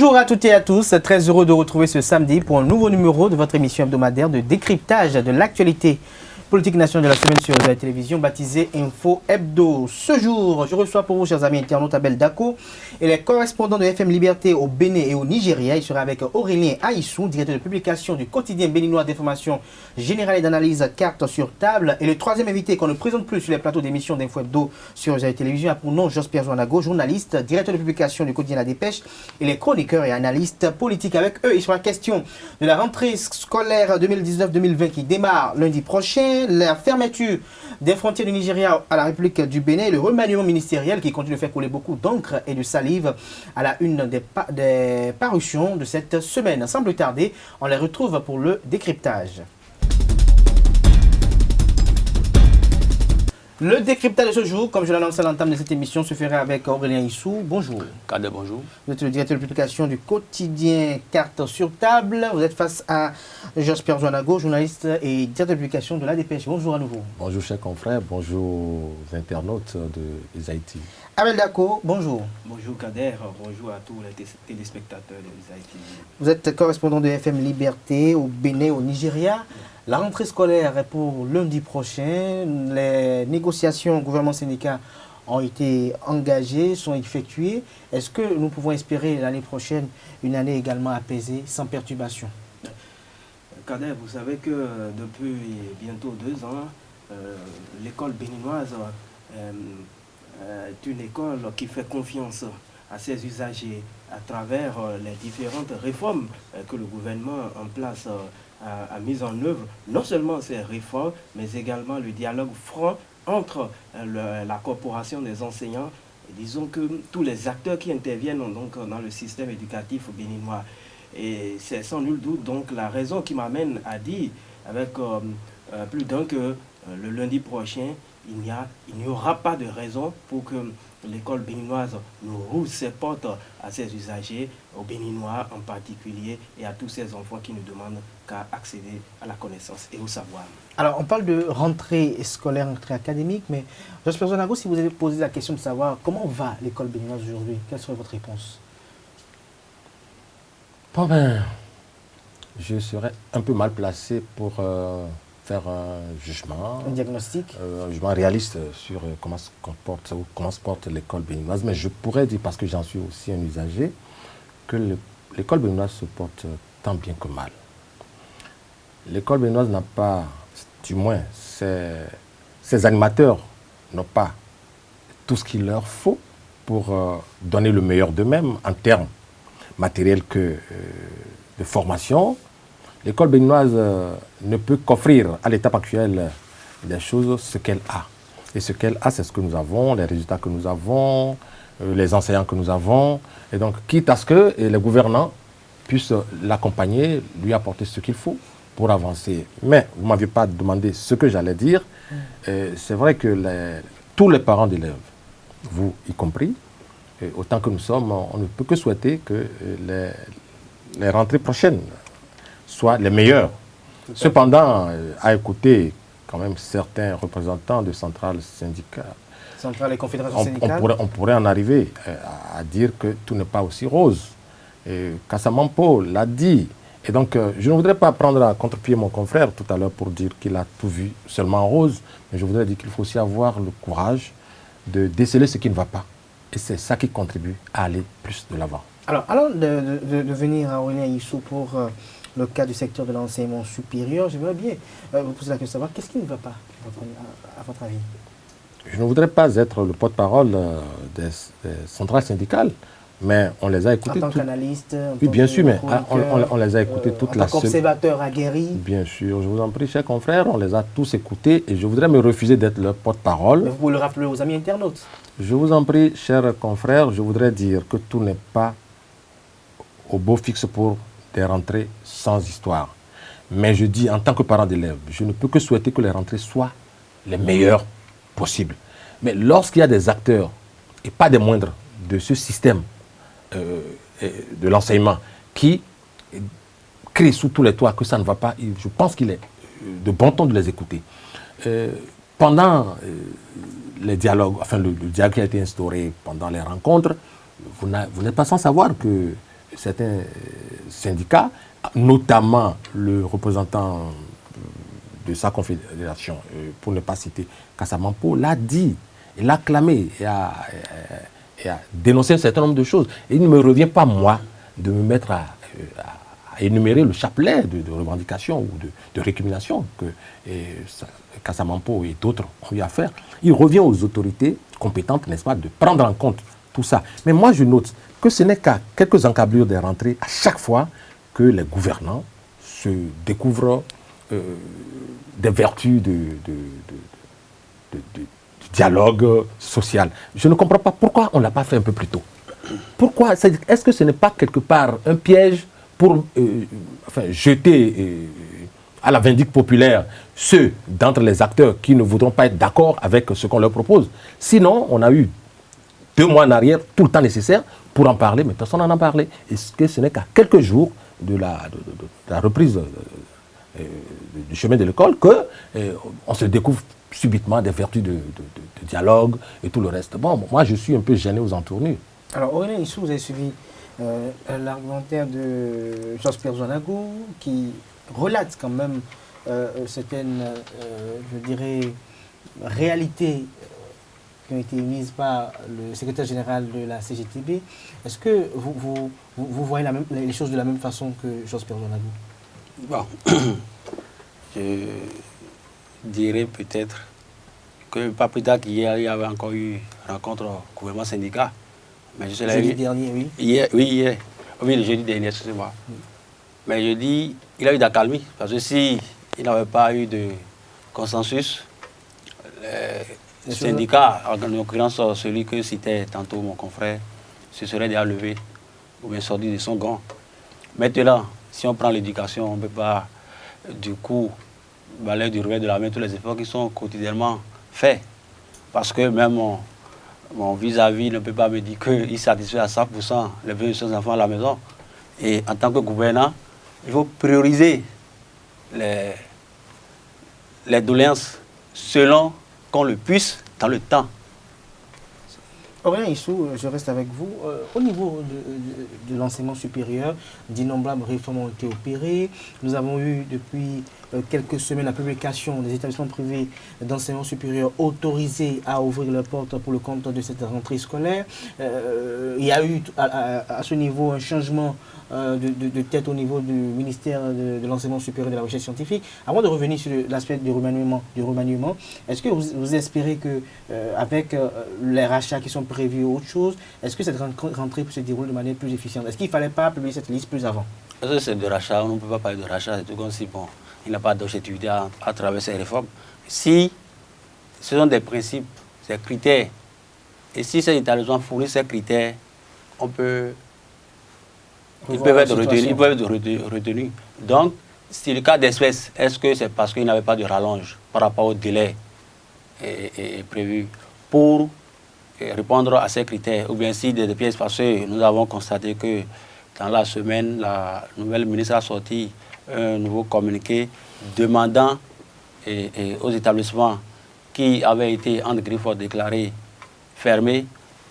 Bonjour à toutes et à tous, très heureux de retrouver ce samedi pour un nouveau numéro de votre émission hebdomadaire de décryptage de l'actualité politique nationale de la semaine sur la télévision baptisée Info Hebdo. Ce jour, je reçois pour vous, chers amis internautes, Abel Dako et les correspondants de FM Liberté au Bénin et au Nigeria. Il sera avec Aurélien Aïssou, directeur de publication du quotidien béninois d'information générale et d'analyse Carte sur table. Et le troisième invité qu'on ne présente plus sur les plateaux d'émissions d'Info Hebdo sur la télévision a pour nom Josper Joanago, journaliste, directeur de publication du quotidien La Dépêche et les chroniqueurs et analystes politiques. Avec eux, il sera question de la rentrée scolaire 2019-2020 qui démarre lundi prochain, la fermeture des frontières du Nigeria à la République du Bénin et le remaniement ministériel qui continue de faire couler beaucoup d'encre et de salive à la une des parutions de cette semaine. Sans plus tarder, on les retrouve pour le décryptage. Le décryptage de ce jour, comme je l'annonçais à l'entame de cette émission, se ferait avec Aurélien Issou. Bonjour. Kader, bonjour. Vous êtes le directeur de publication du quotidien Carte sur table. Vous êtes face à Josper Joanago, journaliste et directeur de publication de La Dépêche. Bonjour à nouveau. Bonjour chers confrères, bonjour aux internautes de Isaïti. Abel Dako, bonjour. Bonjour Kader, bonjour à tous les téléspectateurs de Isaïti. Vous êtes correspondant de FM Liberté au Bénin, au Nigeria. La rentrée scolaire est pour lundi prochain. Les négociations gouvernement-syndicat ont été engagées, sont effectuées. Est-ce que nous pouvons espérer l'année prochaine une année également apaisée, sans perturbation? Kader, vous savez que depuis bientôt 2 ans, l'école béninoise est une école qui fait confiance à ses usagers à travers les différentes réformes que le gouvernement en place a mis en œuvre, non seulement ces réformes, mais également le dialogue franc entre la corporation des enseignants et disons que tous les acteurs qui interviennent donc dans le système éducatif béninois. Et c'est sans nul doute donc la raison qui m'amène à dire avec plus d'un que le lundi prochain, il n'y aura pas de raison pour que l'école béninoise nous rouvre ses portes à ses usagers, aux Béninois en particulier, et à tous ces enfants qui ne demandent qu'à accéder à la connaissance et au savoir. Alors, on parle de rentrée scolaire, rentrée académique, mais Josper Joanago, si vous avez posé la question de savoir comment va l'école béninoise aujourd'hui, quelle serait votre réponse? Bon ben, je serais un peu mal placé pour faire un jugement. Un diagnostic? Un jugement réaliste sur comment se porte l'école béninoise. Mais je pourrais dire, parce que j'en suis aussi un usager, que l'école béninoise se porte tant bien que mal. L'école béninoise n'a pas, du moins, ses animateurs n'ont pas tout ce qu'il leur faut pour donner le meilleur d'eux-mêmes en termes matériels que de formation. L'école béninoise ne peut qu'offrir à l'étape actuelle des choses ce qu'elle a. Et ce qu'elle a, c'est ce que nous avons, les résultats que nous avons, les enseignants que nous avons. Et donc, quitte à ce que les gouvernants puissent l'accompagner, lui apporter ce qu'il faut pour avancer. Mais vous ne m'aviez pas demandé ce que j'allais dire. C'est vrai que tous les parents d'élèves, vous y compris, autant que nous sommes, on ne peut que souhaiter que les rentrées prochaines soient les meilleures. Cependant, à écouter quand même certains représentants de centrales syndicales, Centrales et confédérations syndicales, on pourrait en arriver à dire que tout n'est pas aussi rose. Kassamampo l'a dit. Et donc, je ne voudrais pas prendre à contre-pied mon confrère tout à l'heure pour dire qu'il a tout vu seulement en rose, mais je voudrais dire qu'il faut aussi avoir le courage de déceler ce qui ne va pas. Et c'est ça qui contribue à aller plus de l'avant. Alors, de venir à Aurélien Issou pour le cas du secteur de l'enseignement supérieur, j'aimerais bien vous poser la question de savoir qu'est-ce qui ne va pas, à votre avis? Je ne voudrais pas être le porte-parole des centrales syndicales, mais on les a écoutés. En tant qu'analyste, oui, bien sûr, mais on les a écoutés toute la semaine. En tant qu'observateur aguerri. Bien sûr, je vous en prie, chers confrères, on les a tous écoutés et je voudrais me refuser d'être leur porte-parole. Mais vous pouvez le rappeler aux amis internautes. Je vous en prie, chers confrères, je voudrais dire que tout n'est pas au beau fixe pour des rentrées sans histoire. Mais je dis, en tant que parent d'élèves, je ne peux que souhaiter que les rentrées soient les meilleures possibles. Mais lorsqu'il y a des acteurs, et pas des moindres, de ce système de l'enseignement qui crient sous tous les toits que ça ne va pas, je pense qu'il est de bon ton de les écouter. Pendant les dialogues, enfin le dialogue qui a été instauré pendant les rencontres, vous n'êtes pas sans savoir que certains syndicats, notamment le représentant de sa confédération, pour ne pas citer Kassamampo, l'a dit, il l'a clamé et a dénoncé un certain nombre de choses. Et il ne me revient pas, moi, de me mettre à énumérer le chapelet de revendications ou de récriminations que Kassamampo et d'autres ont eu à faire. Il revient aux autorités compétentes, n'est-ce pas, de prendre en compte tout ça. Mais moi, je note que ce n'est qu'à quelques encablures des rentrées, à chaque fois que les gouvernants se découvrent des vertus du dialogue social. Je ne comprends pas pourquoi on ne l'a pas fait un peu plus tôt. Pourquoi? Est-ce que ce n'est pas quelque part un piège pour jeter à la vindicte populaire ceux d'entre les acteurs qui ne voudront pas être d'accord avec ce qu'on leur propose? Sinon, on a eu 2 mois en arrière, tout le temps nécessaire pour en parler, mais personne n'en a parlé. Est-ce que ce n'est qu'à quelques jours de la reprise du chemin de l'école qu'on se découvre subitement des vertus de dialogue et tout le reste? Bon, moi, je suis un peu gêné aux entournures. Alors, Aurélien Issou, vous avez suivi l'argumentaire de Jasper Zanago qui relate quand même certaines, je dirais, réalités qui ont été émises par le secrétaire général de la CGTB. Est-ce que vous voyez les choses de la même façon que Jasper Zanago? Bon, je dirais peut-être que pas plus tard qu'hier, il y avait encore eu une rencontre au gouvernement syndicat. Mais je jeudi dernier, oui. Hier. Oui, le jeudi dernier, excusez-moi. Mais je dis, il a eu d'accalmie. Parce que s'il n'avait pas eu de consensus, le syndicat, en l'occurrence celui que citait tantôt mon confrère, se serait déjà levé ou bien sorti de son gant. Maintenant, si on prend l'éducation, on ne peut pas, du coup, balayer du revers de la main tous les efforts qui sont quotidiennement faits. Parce que même mon vis-à-vis ne peut pas me dire qu'il satisfait à 100% les besoins de ses enfants à la maison. Et en tant que gouvernant, il faut prioriser les doléances selon qu'on le puisse dans le temps. Aurélien Issou, je reste avec vous. Au niveau de l'enseignement supérieur, d'innombrables réformes ont été opérées. Nous avons eu depuis quelques semaines la publication des établissements privés d'enseignement supérieur autorisés à ouvrir leurs portes pour le compte de cette rentrée scolaire. Il y a eu à ce niveau un changement de tête au niveau du ministère de l'enseignement supérieur et de la recherche scientifique. Avant de revenir sur l'aspect du remaniement, est-ce que vous espérez que avec les rachats qui sont prévus ou autre chose, est-ce que cette rentrée peut se dérouler de manière plus efficiente? Est-ce qu'il ne fallait pas publier cette liste plus avant? C'est de rachat, on ne peut pas parler de rachat, c'est tout comme si bon, il n'y a pas d'objectivité à travers ces réformes. Si ce sont des principes, des critères, et si ces établissements fournissent ces critères, ils peuvent être retenus. Donc, si le cas d'espèce, est-ce que c'est parce qu'il n'y avait pas de rallonge par rapport au délai prévu pour répondre à ces critères, ou bien si des pièces passées, nous avons constaté que dans la semaine, la nouvelle ministre a sorti un nouveau communiqué demandant aux établissements qui avaient été en griffes déclarés fermés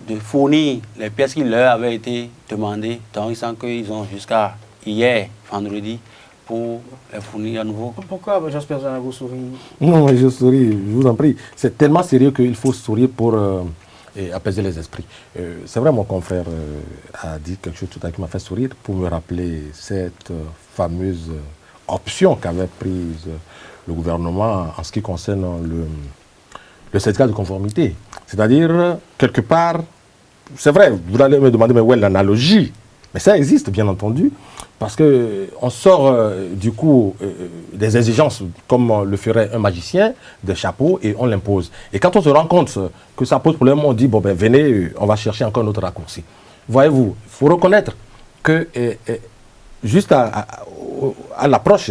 de fournir les pièces qui leur avaient été demandées. Donc, ils sentent qu'ils ont jusqu'à hier, vendredi, pour les fournir à nouveau. Pourquoi Jasper Zanago sourit? Non, je souris, je vous en prie. C'est tellement sérieux qu'il faut sourire pour apaiser les esprits. C'est vrai, mon confrère a dit quelque chose tout à l'heure qui m'a fait sourire pour me rappeler cette fameuse option qu'avait prise le gouvernement en ce qui concerne le certificat de conformité. C'est-à-dire, quelque part, c'est vrai, vous allez me demander, mais où est l'analogie? Mais ça existe, bien entendu, parce qu'on sort du coup des exigences comme le ferait un magicien, des chapeaux, et on l'impose. Et quand on se rend compte que ça pose problème, on dit, bon ben venez, on va chercher encore un autre raccourci. Voyez-vous, il faut reconnaître que juste à l'approche,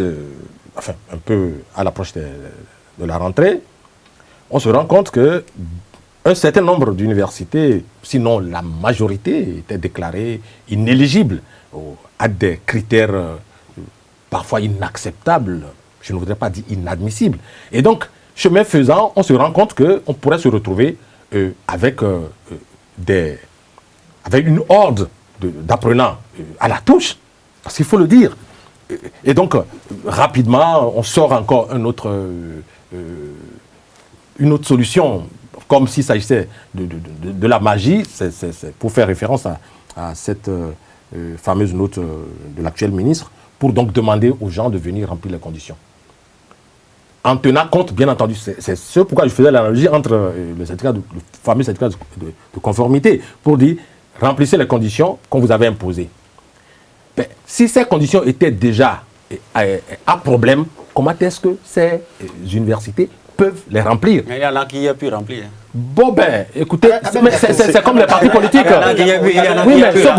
enfin un peu à l'approche de la rentrée, on se rend compte que un certain nombre d'universités, sinon la majorité, étaient déclarées inéligibles à des critères parfois inacceptables, je ne voudrais pas dire inadmissibles. Et donc, chemin faisant, on se rend compte qu'on pourrait se retrouver avec une horde d'apprenants à la touche, parce qu'il faut le dire. Et donc, rapidement, on sort encore une autre solution, comme s'il s'agissait de la magie, c'est pour faire référence à cette fameuse note de l'actuel ministre, pour donc demander aux gens de venir remplir les conditions. En tenant compte, bien entendu, c'est ce pourquoi je faisais l'analogie entre le fameux syndicat de conformité, pour dire, remplissez les conditions qu'on vous avait imposées. Mais si ces conditions étaient déjà à problème, comment est-ce que ces universités peuvent les remplir? Il y en a qui a pu remplir. Bon ben, écoutez, c'est comme les partis politiques. Oui, mais ce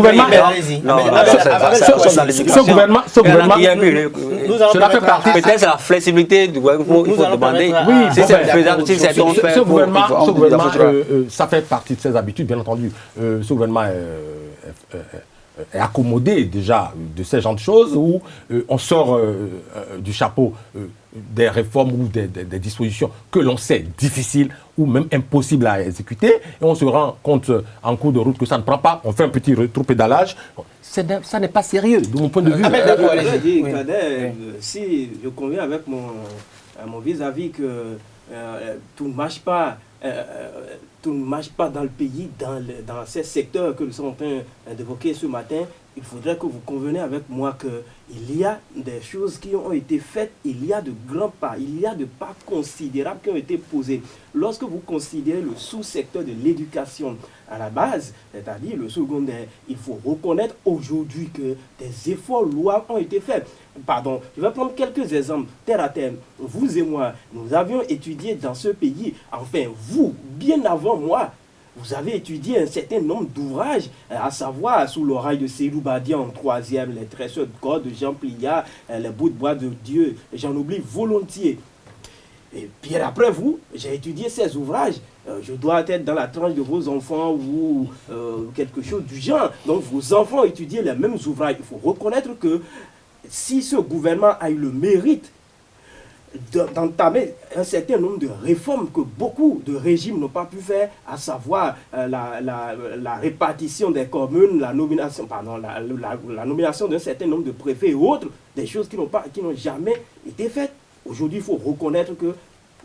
gouvernement, cela fait partie. Peut-être c'est la flexibilité du gouvernement, il faut demander. Oui, si c'est faisable, si c'est donc fait. Ce gouvernement, ça fait partie de ses habitudes, bien entendu. Ce gouvernement est accommodé déjà de ces genres de choses où on sort du chapeau des réformes ou des dispositions que l'on sait difficiles ou même impossibles à exécuter, et on se rend compte en cours de route que ça ne prend pas, on fait un petit rétropédalage. Ça n'est pas sérieux de mon point de vue. Si je conviens avec mon vis-à-vis que tout ne marche pas, tout ne marche pas dans le pays, dans ces secteurs que nous sommes en train d'évoquer ce matin, il faudrait que vous conveniez avec moi qu'il y a des choses qui ont été faites, il y a de grands pas, il y a de pas considérables qui ont été posés. Lorsque vous considérez le sous-secteur de l'éducation à la base, c'est-à-dire le secondaire, il faut reconnaître aujourd'hui que des efforts louables ont été faits. Pardon, je vais prendre quelques exemples terre à terre. Vous et moi, nous avions étudié dans ce pays, enfin vous, bien avant moi, vous avez étudié un certain nombre d'ouvrages, à savoir sous l'oreille de Seydou Badi en 3e, les tresseurs de corps de Jean Pliat, les bouts de bois de Dieu, j'en oublie volontiers. Et bien après vous, j'ai étudié ces ouvrages. Je dois être dans la tranche de vos enfants ou quelque chose du genre. Donc vos enfants ont étudié les mêmes ouvrages. Il faut reconnaître que si ce gouvernement a eu le mérite d'entamer un certain nombre de réformes que beaucoup de régimes n'ont pas pu faire, à savoir la répartition des communes, la nomination d'un certain nombre de préfets et autres, des choses qui n'ont jamais été faites. Aujourd'hui, il faut reconnaître que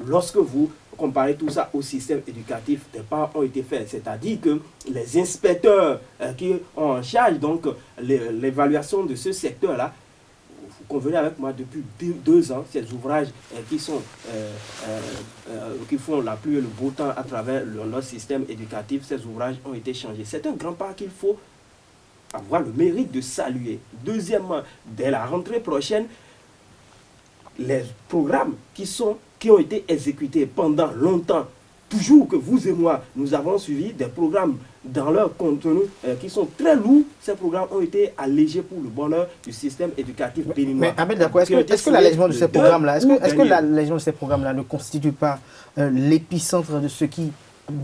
lorsque vous comparez tout ça au système éducatif, des pas ont été faits. C'est-à-dire que les inspecteurs qui ont en charge donc l'évaluation de ce secteur-là, vous convenez avec moi, depuis 2 ans, ces ouvrages qui font la pluie et le beau temps à travers notre système éducatif, ces ouvrages ont été changés. C'est un grand pas qu'il faut avoir le mérite de saluer. Deuxièmement, dès la rentrée prochaine, les programmes qui ont été exécutés pendant longtemps, toujours que vous et moi, nous avons suivi des programmes dans leur contenu qui sont très lourds. Ces programmes ont été allégés pour le bonheur du système éducatif béninois. Mais Ahmed, d'accord, est-ce que l'allègement de ces programmes-là, de ces programmes-là ne constitue pas l'épicentre de ce qui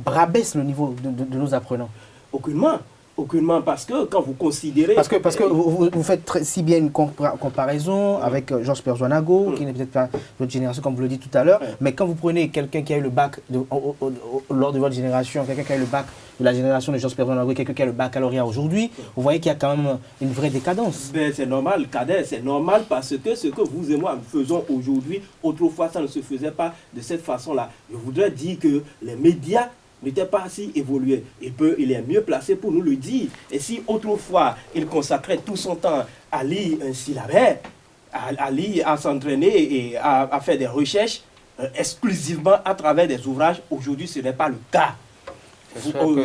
rabaisse le niveau de nos apprenants? Aucunement. Aucunement, parce que quand vous considérez... Parce que vous faites si bien une comparaison avec Georges Perjoanago, qui n'est peut-être pas votre génération, comme vous le dites tout à l'heure, mais quand vous prenez quelqu'un qui a eu le bac lors de votre génération, quelqu'un qui a eu le bac de la génération de Georges Perjoanago, quelqu'un qui a le baccalauréat aujourd'hui, vous voyez qu'il y a quand même une vraie décadence. Ben, c'est normal, Kader, c'est normal parce que ce que vous et moi faisons aujourd'hui, autrefois ça ne se faisait pas de cette façon-là. Je voudrais dire que les médias n'était pas si évolué. Il est mieux placé pour nous le dire. Et si autrefois, il consacrait tout son temps à lire un syllabaire, à lire, à s'entraîner et à faire des recherches exclusivement à travers des ouvrages, aujourd'hui, ce n'est pas le cas.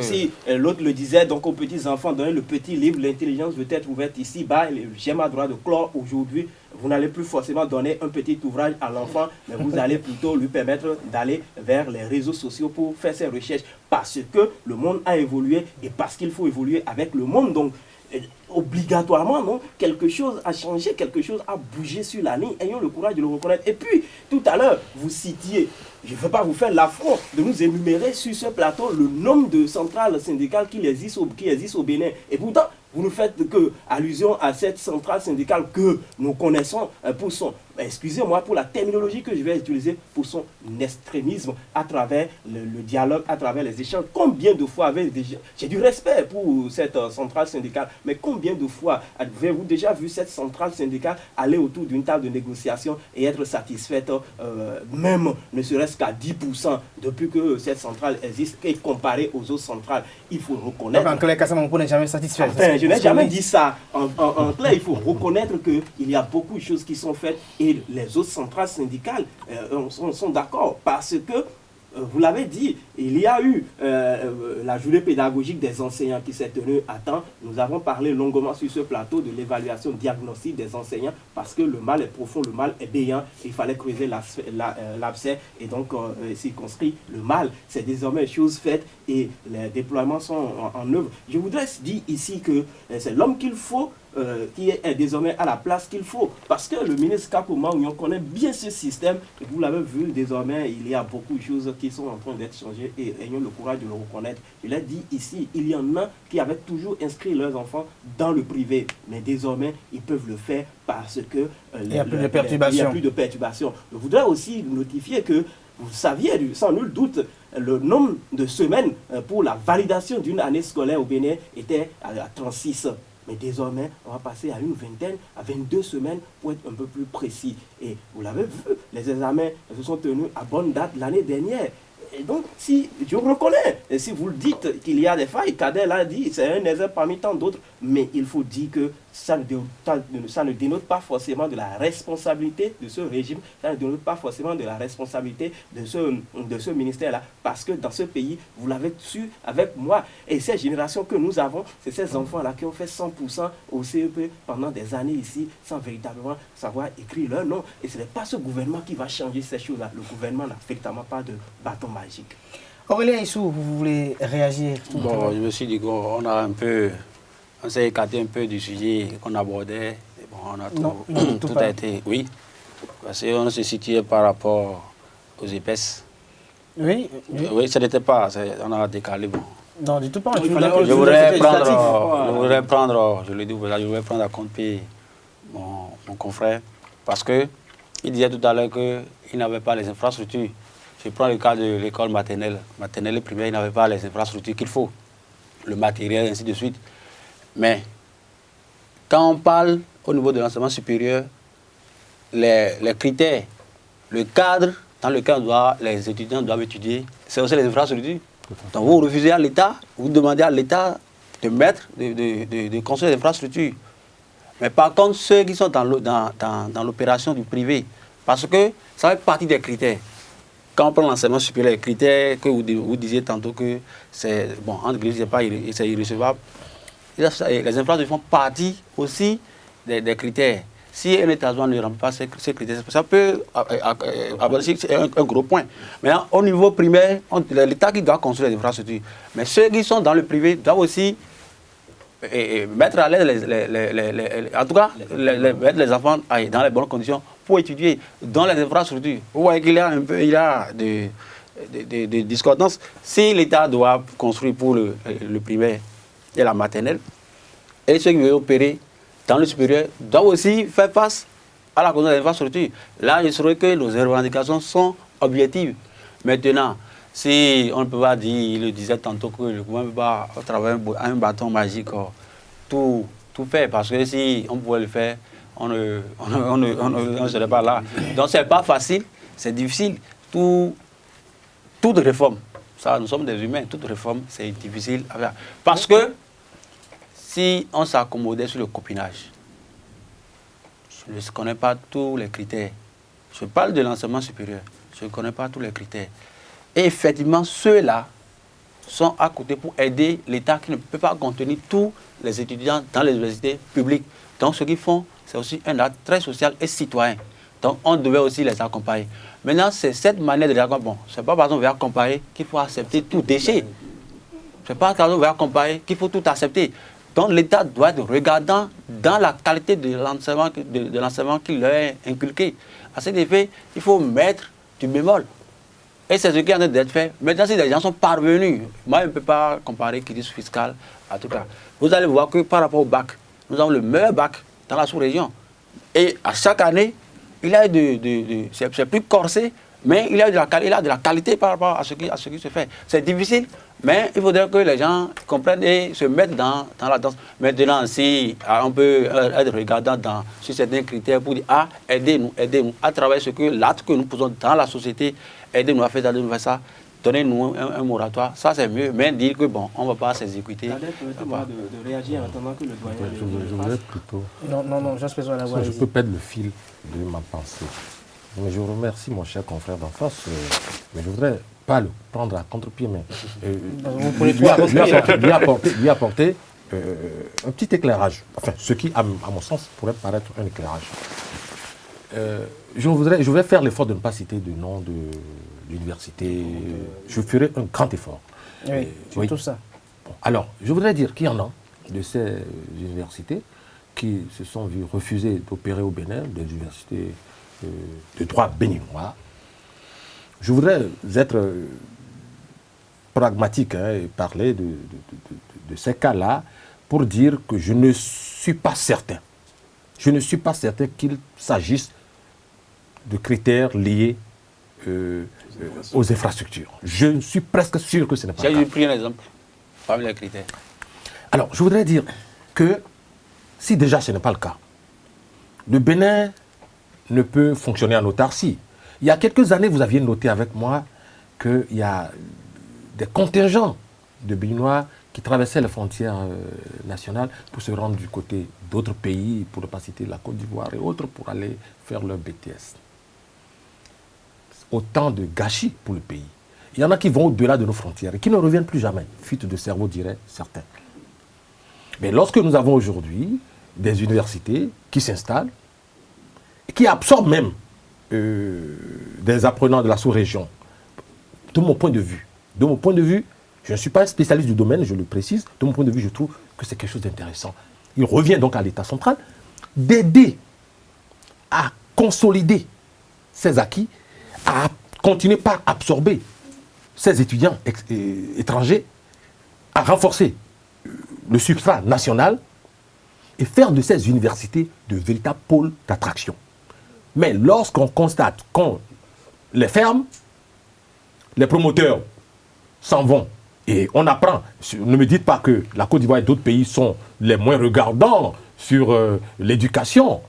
Si l'autre le disait, donc aux petits-enfants, donnez le petit livre, l'intelligence veut être ouverte ici-bas, j'ai ma droit de clore aujourd'hui. Vous n'allez plus forcément donner un petit ouvrage à l'enfant, mais vous allez plutôt lui permettre d'aller vers les réseaux sociaux pour faire ses recherches, parce que le monde a évolué et parce qu'il faut évoluer avec le monde. Donc, obligatoirement, non, quelque chose a changé, quelque chose a bougé sur la ligne. Ayons le courage de le reconnaître. Et puis, tout à l'heure, vous citiez, je ne veux pas vous faire l'affront de nous énumérer sur ce plateau le nombre de centrales syndicales qui existent au Bénin. Et pourtant, vous ne faites que allusion à cette centrale syndicale que nous connaissons pour son excusez-moi pour la terminologie que je vais utiliser, pour son extrémisme à travers le dialogue, à travers les échanges. Combien de fois j'ai du respect pour cette centrale syndicale, mais combien de fois avez-vous déjà vu cette centrale syndicale aller autour d'une table de négociation et être satisfaite, même ne serait-ce qu'à 10% depuis que cette centrale existe, et comparée aux autres centrales? Il faut reconnaître... Donc en clair, Kassamampo n'est jamais satisfait. Enfin, je n'ai jamais dit ça. En clair, il faut reconnaître qu'il y a beaucoup de choses qui sont faites et les autres centrales syndicales sont d'accord parce que, vous l'avez dit, il y a eu la journée pédagogique des enseignants qui s'est tenue à temps. Nous avons parlé longuement sur ce plateau de l'évaluation diagnostique des enseignants parce que le mal est profond, le mal est béant. Il fallait creuser l'abcès et donc circonscrire le mal. C'est désormais chose faite et les déploiements sont en œuvre. Je voudrais dire ici que c'est l'homme qu'il faut qui est désormais à la place qu'il faut. Parce que le ministre Kapouma, on connaît bien ce système. Et vous l'avez vu, désormais, il y a beaucoup de choses qui sont en train d'être changées et ayons le courage de le reconnaître. Je l'ai dit ici, il y en a qui avaient toujours inscrit leurs enfants dans le privé. Mais désormais, ils peuvent le faire parce que il n'y a plus de perturbations. Je voudrais aussi notifier que vous saviez, sans nul doute, le nombre de semaines pour la validation d'une année scolaire au Bénin était à 36. Mais désormais, on va passer à une vingtaine, à 22 semaines pour être un peu plus précis. Et vous l'avez vu, les examens se sont tenus à bonne date l'année dernière. Et donc, si je reconnais, et si vous le dites qu'il y a des failles, Kader l'a dit, c'est un exemple parmi tant d'autres, mais il faut dire que ça ne dénote pas forcément de la responsabilité de ce régime, ça ne dénote pas forcément de la responsabilité de ce ministère-là, parce que dans ce pays, vous l'avez su avec moi, et ces générations que nous avons, c'est ces enfants-là qui ont fait 100% au CEP pendant des années ici, sans véritablement savoir écrire leur nom. Et ce n'est pas ce gouvernement qui va changer ces choses-là. Le gouvernement n'a effectivement pas de bâton magique. Aurélien Issou, vous voulez réagir? Bon, je me suis dit qu'on on s'est écarté un peu du sujet qu'on abordait. Bon, on a tout a été, oui, parce qu'on se situait par rapport aux épaisses. Oui. Oui, ce n'était pas, on a décalé. Bon. Non, du tout pas. Je voudrais prendre, je l'ai dit, je voudrais prendre à compte mon confrère, parce qu'il disait tout à l'heure qu'il n'avait pas les infrastructures. Je prends le cas de l'école maternelle et primaire, il n'avait pas les infrastructures qu'il faut, le matériel, ainsi de suite. Mais quand on parle au niveau de l'enseignement supérieur, les critères, le cadre dans lequel les étudiants doivent étudier, c'est aussi les infrastructures. Donc vous refusez à l'État, vous demandez à l'État de construire des infrastructures. Mais par contre, ceux qui sont dans l'opération du privé, parce que ça fait partie des critères. Quand on prend l'enseignement supérieur, les critères que vous disiez tantôt que c'est, bon, entre guillemets, c'est irrecevable, les infrastructures font partie aussi des critères. Si un État ne remplit pas ces critères, ça peut c'est un gros point. Maintenant, au niveau primaire, l'État qui doit construire les infrastructures. Mais ceux qui sont dans le privé doivent aussi mettre à l'aise, en tout cas, mettre les enfants dans les bonnes conditions pour étudier dans les infrastructures. Vous voyez qu'il y a des discordances. Si l'État doit construire pour le primaire et la maternelle, et ceux qui veulent opérer dans le supérieur doivent aussi faire face à la question des infrastructures. Là, je saurais que nos revendications sont objectives. Maintenant, si on ne peut pas dire, il le disait tantôt, que le gouvernement ne peut pas, à travers un bâton magique, tout faire, parce que si on pouvait le faire, on ne serait pas là. Donc, ce n'est pas facile, c'est difficile. Toute réforme, ça, nous sommes des humains, toute réforme, c'est difficile à faire. Parce que si on s'accommodait sur le copinage, je ne connais pas tous les critères. Je parle de l'enseignement supérieur, je ne connais pas tous les critères. Et effectivement, ceux-là sont à côté pour aider l'État qui ne peut pas contenir tous les étudiants dans les universités publiques. Donc, ce qu'ils font, c'est aussi un acte très social et citoyen. Donc, on devait aussi les accompagner. Maintenant, c'est cette manière de les accompagner. Bon, ce n'est pas parce qu'on veut accompagner qu'il faut accepter tout déchet. Ce n'est pas parce qu'on veut accompagner qu'il faut tout accepter. Donc, l'État doit être regardant dans la qualité de l'enseignement qu'il leur est inculqué. À cet effet, il faut mettre du bémol. Et c'est ce qui est en train d'être fait. Maintenant, si les gens sont parvenus, moi, je ne peux pas comparer crise fiscale à tout cas. Vous allez voir que par rapport au bac, nous avons le meilleur bac dans la sous-région. Et à chaque année, il a c'est plus corsé, mais il a de la qualité par rapport à ce qui se fait. C'est difficile, mais il faudrait que les gens comprennent et se mettent dans la danse. Maintenant, si on peut être regardant sur certains critères pour dire, aidez-nous, à travers l'acte que nous posons dans la société, aidez-nous à faire ça, donnez-nous un moratoire, ça c'est mieux, mais dire que bon, on ne va pas s'exécuter. Permettez-moi de réagir en attendant que le doyen... Je voudrais plutôt... Non, j'espère la voix. Je peux perdre le fil de ma pensée. Mais je remercie mon cher confrère d'en face, mais je ne voudrais pas le prendre à contre-pied, mais lui apporter un petit éclairage, enfin, ce qui, à mon sens, pourrait paraître un éclairage. Je voudrais faire l'effort de ne pas citer de nom de l'université. Je ferai un grand effort. Oui, c'est tout ça. Bon, alors, je voudrais dire qu'il y en a de ces universités qui se sont vues refuser d'opérer au Bénin, des universités de droit béninois. Je voudrais être pragmatique et parler de ces cas-là pour dire que je ne suis pas certain. Je ne suis pas certain qu'il s'agisse de critères liés aux infrastructures. Je suis presque sûr que ce n'est pas le cas. J'ai pris un exemple parmi les critères. Alors, je voudrais dire que si déjà ce n'est pas le cas, le Bénin ne peut fonctionner en autarcie. Il y a quelques années, vous aviez noté avec moi qu'il y a des contingents de Béninois qui traversaient les frontières nationales pour se rendre du côté d'autres pays, pour ne pas citer la Côte d'Ivoire et autres, pour aller faire leur BTS. Autant de gâchis pour le pays. Il y en a qui vont au-delà de nos frontières et qui ne reviennent plus jamais. Fuite de cerveau, diraient certains. Mais lorsque nous avons aujourd'hui des universités qui s'installent, et qui absorbent même des apprenants de la sous-région, de mon point de vue, je ne suis pas un spécialiste du domaine, je le précise, de mon point de vue, je trouve que c'est quelque chose d'intéressant. Il revient donc à l'État central d'aider à consolider ces acquis, à continuer par absorber ces étudiants étrangers, à renforcer le substrat national et faire de ces universités de véritables pôles d'attraction. Mais lorsqu'on constate qu'on les ferme, les promoteurs s'en vont. Et on apprend, ne me dites pas que la Côte d'Ivoire et d'autres pays sont les moins regardants sur l'éducation,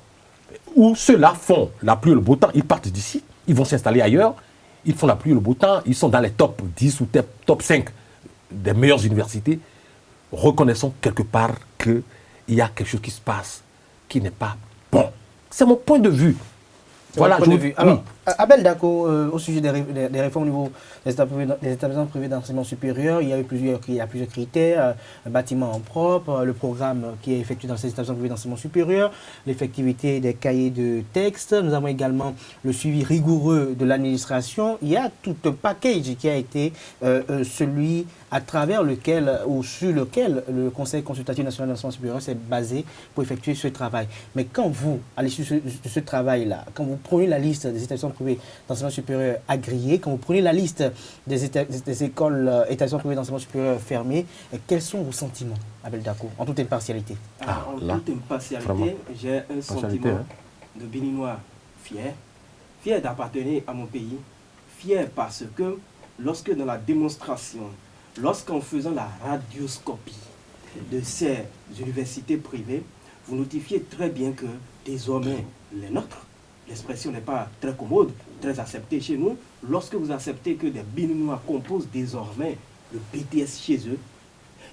où ceux-là font la pluie et le beau temps, ils partent d'ici, ils vont s'installer ailleurs, ils font la pluie et le beau temps, ils sont dans les top 10 ou top 5 des meilleures universités. Reconnaissons quelque part qu'il y a quelque chose qui se passe qui n'est pas bon. C'est mon point de vue. Voilà, je vue. Alors, Abel Dako, au sujet des réformes au niveau des établissements privés d'enseignement supérieur, il y a plusieurs critères, un bâtiment en propre, le programme qui est effectué dans ces établissements privés d'enseignement supérieur, l'effectivité des cahiers de texte. Nous avons également le suivi rigoureux de l'administration. Il y a tout un package qui a été celui à travers lequel ou sur lequel le Conseil consultatif national d'enseignement supérieur s'est basé pour effectuer ce travail. Mais quand vous, à l'issue de ce travail-là, quand vous prenez la liste des établissements privés d'enseignement supérieur agréés, quand vous prenez la liste des écoles, établissements privés d'enseignement supérieur fermés, quels sont vos sentiments, Abel Dako, en toute impartialité? En toute impartialité, j'ai un sentiment de Béninois fier d'appartenir à mon pays, fier parce que lorsque dans la démonstration, lorsqu'en faisant la radioscopie de ces universités privées, vous notifiez très bien que désormais, les nôtres, l'expression n'est pas très commode, très acceptée chez nous. Lorsque vous acceptez que des Béninois composent désormais le BTS chez eux,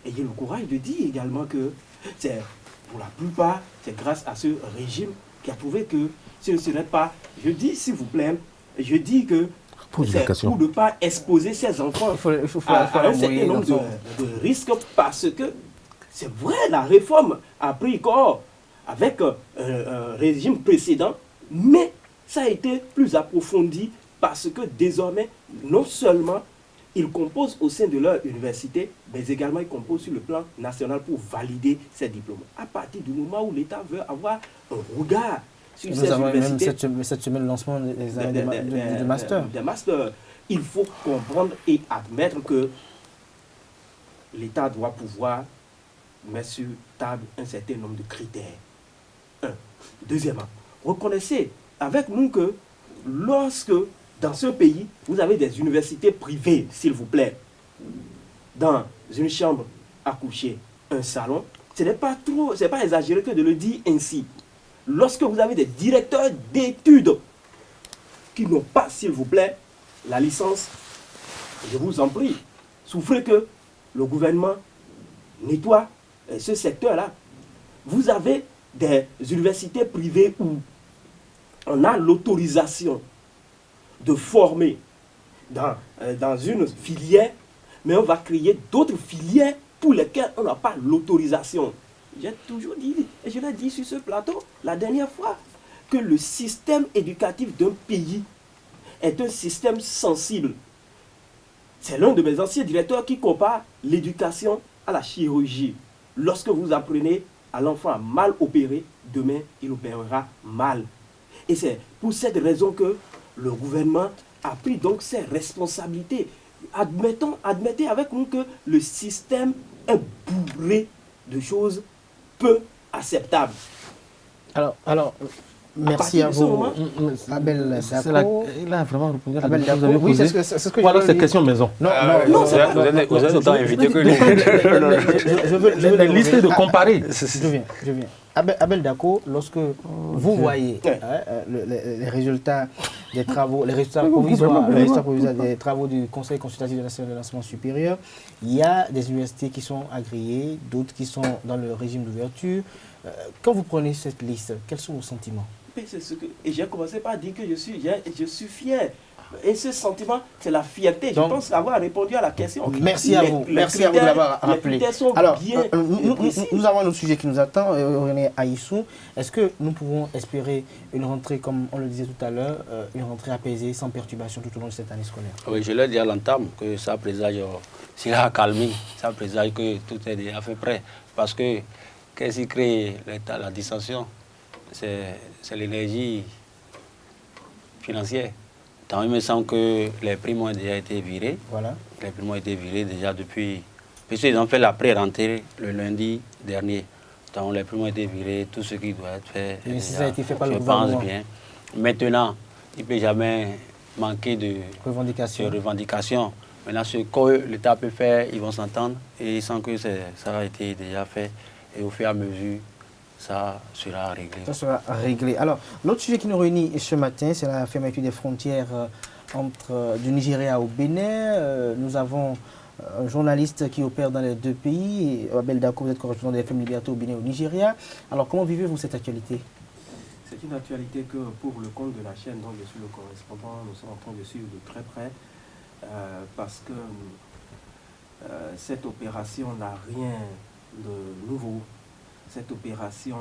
ayez le courage de dire également que c'est, pour la plupart, c'est grâce à ce régime qui a prouvé que ce ne serait pas, je dis s'il vous plaît, je dis que c'est pour ne pas exposer ces enfants à un certain nombre de risques parce que c'est vrai, la réforme a pris corps avec un régime précédent, mais ça a été plus approfondi parce que désormais, non seulement ils composent au sein de leur université, mais également ils composent sur le plan national pour valider ces diplômes. À partir du moment où l'État veut avoir un regard sur ces universités... Même cette semaine, le lancement des masters. Des masters. Il faut comprendre et admettre que l'État doit pouvoir mettre sur table un certain nombre de critères. Deuxièmement, reconnaissez avec nous que lorsque, dans ce pays, vous avez des universités privées, s'il vous plaît, dans une chambre à coucher, un salon, ce n'est pas exagéré que de le dire ainsi. Lorsque vous avez des directeurs d'études qui n'ont pas, s'il vous plaît, la licence, je vous en prie, souffrez que le gouvernement nettoie ce secteur-là. Vous avez des universités privées où on a l'autorisation de former dans une filière, mais on va créer d'autres filières pour lesquelles on n'a pas l'autorisation. J'ai toujours dit, et je l'ai dit sur ce plateau la dernière fois, que le système éducatif d'un pays est un système sensible. C'est l'un de mes anciens directeurs qui compare l'éducation à la chirurgie. Lorsque vous apprenez à l'enfant à mal opérer, demain il opérera mal. Et c'est pour cette raison que le gouvernement a pris donc ses responsabilités. Admettez avec nous que le système est bourré de choses peu acceptables. Alors merci à vous, Abel Dako. Il a vraiment répondu à la Abel question que Dako, vous avez oui, posée. c'est ce que Ou alors je c'est veux question maison. Non, Vous êtes autant invité que nous. je veux Les listes de comparer. Je viens. Abel Dako, lorsque vous voyez les résultats des travaux, les résultats provisoires des travaux du Conseil consultatif national de l'enseignement supérieur, il y a des universités qui sont agréées, d'autres qui sont dans le régime d'ouverture. Quand vous prenez cette liste, quels sont vos sentiments? Et j'ai commencé par dire que je suis fier. Et ce sentiment, c'est la fierté. Donc, je pense avoir répondu à la question. Merci à vous de l'avoir rappelé. Alors, nous avons un autre sujet qui nous attend, René Aïssou. Est-ce que nous pouvons espérer une rentrée, comme on le disait tout à l'heure, une rentrée apaisée, sans perturbation tout au long de cette année scolaire? Oui, je l'ai dit à l'entame que ça présage, s'il a calmé, ça présage que tout est déjà fait prêt. Parce que, qu'est-ce qui crée la dissension? C'est l'énergie financière. Tant il me semble que les primes ont déjà été virées. Voilà. Les primes ont été virées déjà depuis... Puisqu'ils ont fait la pré-rentrée le lundi dernier. Donc les primes ont été virées, tout ce qui doit être fait. Et si ça a été fait par le je gouvernement. pense bien. Maintenant, il ne peut jamais manquer de revendications. Maintenant, ce que l'État peut faire, ils vont s'entendre. Et sans que ça a été déjà fait. Et au fur et à mesure, ça sera réglé. Ça sera réglé. Alors, l'autre sujet qui nous réunit ce matin, c'est la fermeture des frontières du Nigeria au Bénin. Nous avons un journaliste qui opère dans les deux pays. Abel Dako, vous êtes correspondant de FM Liberté au Bénin au Nigeria. Alors, comment vivez-vous cette actualité? C'est une actualité que, pour le compte de la chaîne dont je suis le correspondant, nous sommes en train de suivre de très près. Parce que cette opération n'a rien de nouveau. Cette opération...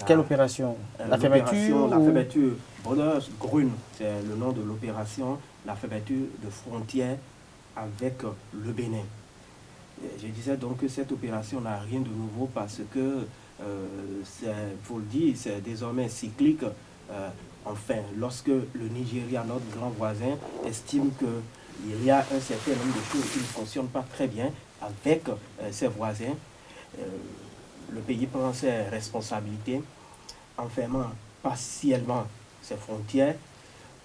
Quelle opération? La fermeture La fermeture, Brothers Grune, c'est le nom de l'opération, la fermeture de frontières avec le Bénin. Je disais donc que cette opération n'a rien de nouveau parce que, faut le dire, c'est désormais cyclique. Enfin, lorsque le Nigeria, notre grand voisin, estime qu'il y a un certain nombre de choses qui ne fonctionnent pas très bien avec ses voisins, le pays prend ses responsabilités en fermant partiellement ses frontières,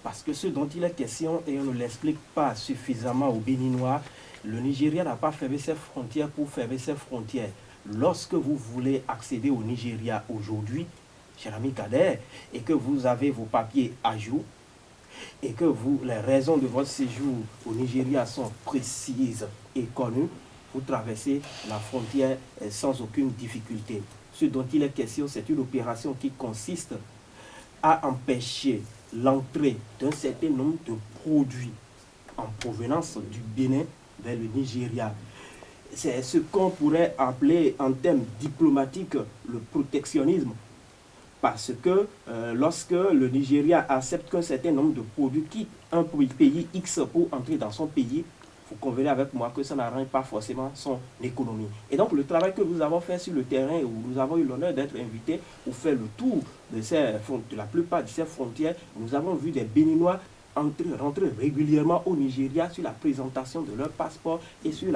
parce que ce dont il est question, et on ne l'explique pas suffisamment aux Béninois, le Nigeria n'a pas fermé ses frontières pour fermer ses frontières. Lorsque vous voulez accéder au Nigeria aujourd'hui, cher ami Kader, et que vous avez vos papiers à jour, et que les raisons de votre séjour au Nigeria sont précises et connues, vous traversez la frontière sans aucune difficulté. Ce dont il est question, c'est une opération qui consiste à empêcher l'entrée d'un certain nombre de produits en provenance du Bénin vers le Nigeria. C'est ce qu'on pourrait appeler en termes diplomatiques le protectionnisme. Parce que lorsque le Nigeria accepte qu'un certain nombre de produits quittent un pays X pour entrer dans son pays, vous convenez avec moi que ça n'arrange pas forcément son économie. Et donc le travail que nous avons fait sur le terrain, où nous avons eu l'honneur d'être invités pour faire le tour de la plupart de ces frontières, nous avons vu des Béninois rentrer régulièrement au Nigeria sur la présentation de leur passeport et sur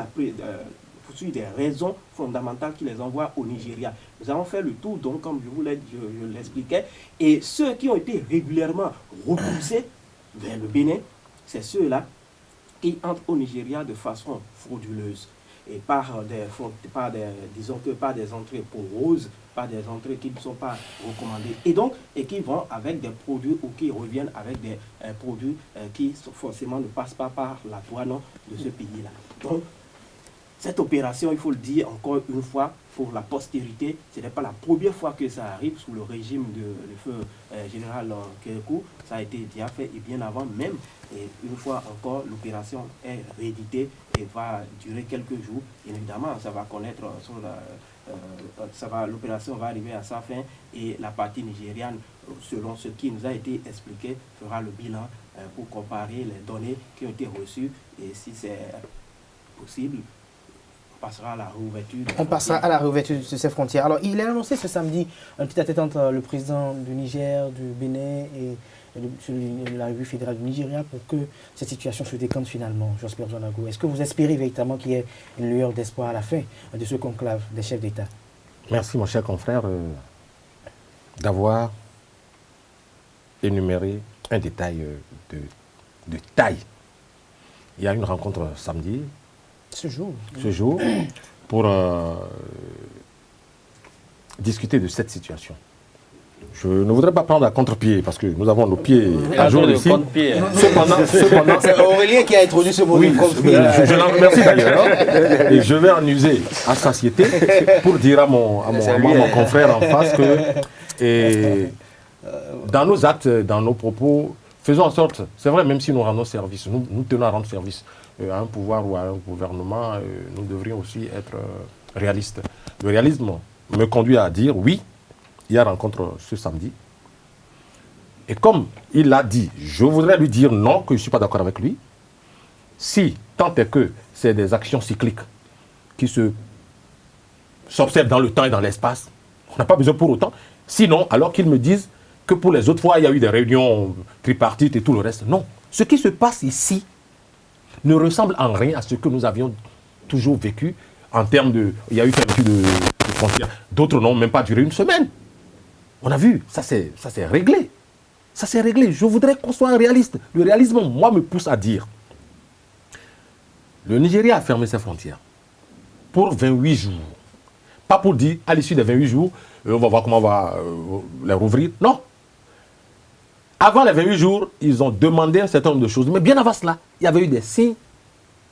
poursuivre des raisons fondamentales qui les envoient au Nigeria. Nous avons fait le tour, donc, comme je l'expliquais, et ceux qui ont été régulièrement repoussés vers le Bénin, c'est ceux-là qui entrent au Nigeria de façon frauduleuse et par des entrées poreuses, par des entrées qui ne sont pas recommandées, et qui vont avec des produits ou qui reviennent avec des produits qui forcément ne passent pas par la douane de ce pays-là. Donc, cette opération, il faut le dire encore une fois, pour la postérité, ce n'est pas la première fois que ça arrive sous le régime du feu général Kékou. Ça a été déjà fait et bien avant même. Et une fois encore, l'opération est rééditée et va durer quelques jours. Et évidemment, ça va connaître l'opération va arriver à sa fin et la partie nigériane, selon ce qui nous a été expliqué, fera le bilan pour comparer les données qui ont été reçues et si c'est possible, on passera à la réouverture. On passera à la réouverture de ces frontières. Alors, il a annoncé ce samedi un petit à-tête entre le président du Niger, du Bénin et la République fédérale du Nigeria pour que cette situation se décante finalement, Josper Jonago. Est-ce que vous espérez véritablement qu'il y ait une lueur d'espoir à la fin de ce conclave des chefs d'État? Merci, mon cher confrère, d'avoir énuméré un détail de taille. Il y a une rencontre samedi. Ce jour, pour discuter de cette situation. Je ne voudrais pas prendre à contre-pied parce que nous avons nos pieds à jour ici. Cependant, c'est Aurélien qui a introduit ce mot de contre-pied. Je l'en remercie d'ailleurs. Et je vais en user à satiété pour dire à mon confrère en face que dans nos actes, dans nos propos, faisons en sorte, c'est vrai, même si nous rendons service, nous tenons à rendre service à un pouvoir ou à un gouvernement, nous devrions aussi être réalistes. Le réalisme me conduit à dire oui, il y a rencontre ce samedi. Et comme il l'a dit, je voudrais lui dire non, que je ne suis pas d'accord avec lui. Si, tant est que c'est des actions cycliques qui s'observent dans le temps et dans l'espace, on n'a pas besoin pour autant. Sinon, alors qu'ils me disent que pour les autres fois, il y a eu des réunions tripartites et tout le reste. Non. Ce qui se passe ici ne ressemble en rien à ce que nous avions toujours vécu en termes de... Il y a eu fermeture de frontières. D'autres n'ont même pas duré une semaine. On a vu, ça c'est réglé. Ça c'est réglé. Je voudrais qu'on soit réaliste. Le réalisme, moi, me pousse à dire. Le Nigeria a fermé ses frontières pour 28 jours. Pas pour dire, à l'issue des 28 jours, on va voir comment on va les rouvrir. Non. Avant les 28 jours, ils ont demandé un certain nombre de choses. Mais bien avant cela, il y avait eu des signes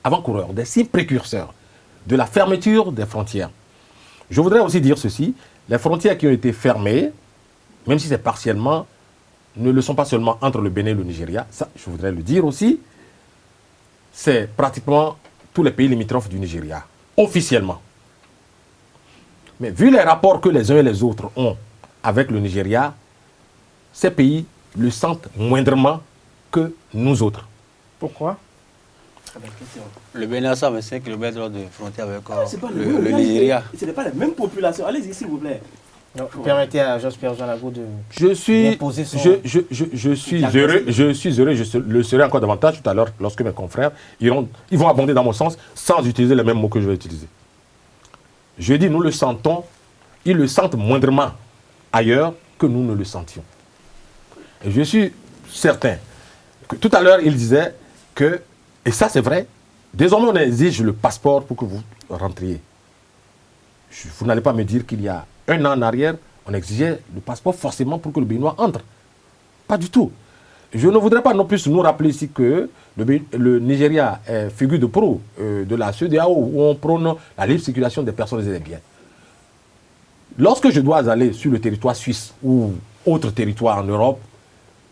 avant-coureurs, des signes précurseurs de la fermeture des frontières. Je voudrais aussi dire ceci. Les frontières qui ont été fermées, même si c'est partiellement, ne le sont pas seulement entre le Bénin et le Nigeria. Ça, je voudrais le dire aussi. C'est pratiquement tous les pays limitrophes du Nigeria, officiellement. Mais vu les rapports que les uns et les autres ont avec le Nigeria, ces pays le sentent moindrement que nous autres. Pourquoi? Le Bénin a 125 km de frontière avec le Nigeria. Ce n'est pas la même population. Allez-y, s'il vous plaît. Donc, permettez à Josper Jonago de imposer son... Je suis heureux, je le serai encore davantage tout à l'heure lorsque mes confrères ils vont abonder dans mon sens sans utiliser les mêmes mots que je vais utiliser. Je dis, nous le sentons, ils le sentent moindrement ailleurs que nous ne le sentions. Et je suis certain que tout à l'heure, il disait que, et ça c'est vrai, désormais on exige le passeport pour que vous rentriez. Vous n'allez pas me dire qu'il y a un an en arrière, on exigeait le passeport forcément pour que le Béninois entre. Pas du tout. Je ne voudrais pas non plus nous rappeler ici que le Nigeria est figure de proue de la CEDEAO où on prône la libre circulation des personnes et des biens. Lorsque je dois aller sur le territoire suisse ou autre territoire en Europe,